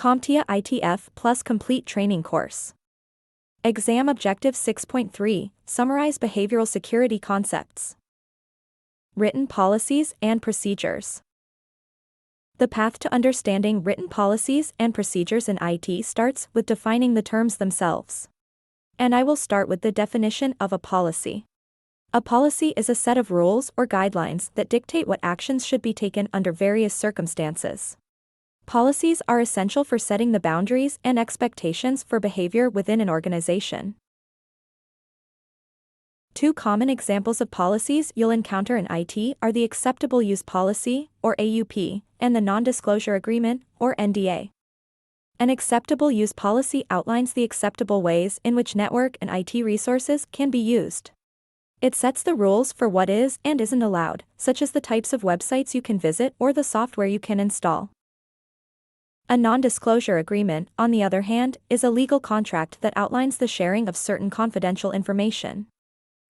CompTIA ITF Plus Complete Training Course. Exam Objective 6.3, Summarize Behavioral Security Concepts. Written Policies and Procedures. The path to understanding written policies and procedures in IT starts with defining the terms themselves. And I will start with the definition of a policy. A policy is a set of rules or guidelines that dictate what actions should be taken under various circumstances. Policies are essential for setting the boundaries and expectations for behavior within an organization. Two common examples of policies you'll encounter in IT are the Acceptable Use Policy, or AUP, and the Non-Disclosure Agreement, or NDA. An acceptable use policy outlines the acceptable ways in which network and IT resources can be used. It sets the rules for what is and isn't allowed, such as the types of websites you can visit or the software you can install. A non-disclosure agreement, on the other hand, is a legal contract that outlines the sharing of certain confidential information.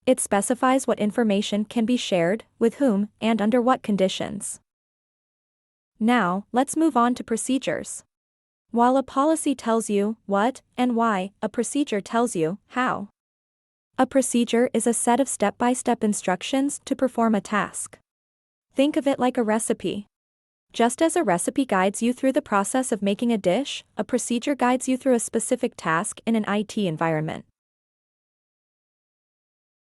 It specifies what information can be shared, with whom, and under what conditions. Now, let's move on to procedures. While a policy tells you what and why, a procedure tells you how. A procedure is a set of step-by-step instructions to perform a task. Think of it like a recipe. Just as a recipe guides you through the process of making a dish, a procedure guides you through a specific task in an IT environment.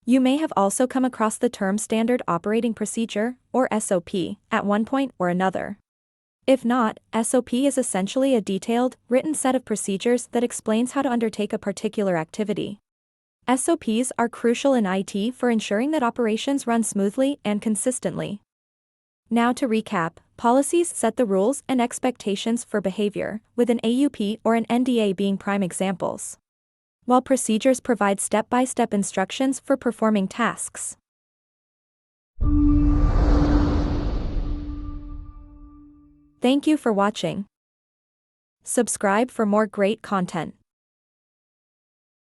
You may have also come across the term Standard Operating Procedure, or SOP, at one point or another. If not, SOP is essentially a detailed, written set of procedures that explains how to undertake a particular activity. SOPs are crucial in IT for ensuring that operations run smoothly and consistently. Now to recap, policies set the rules and expectations for behavior, with an AUP or an NDA being prime examples, while procedures provide step-by-step instructions for performing tasks. Thank you for watching. Subscribe for more great content.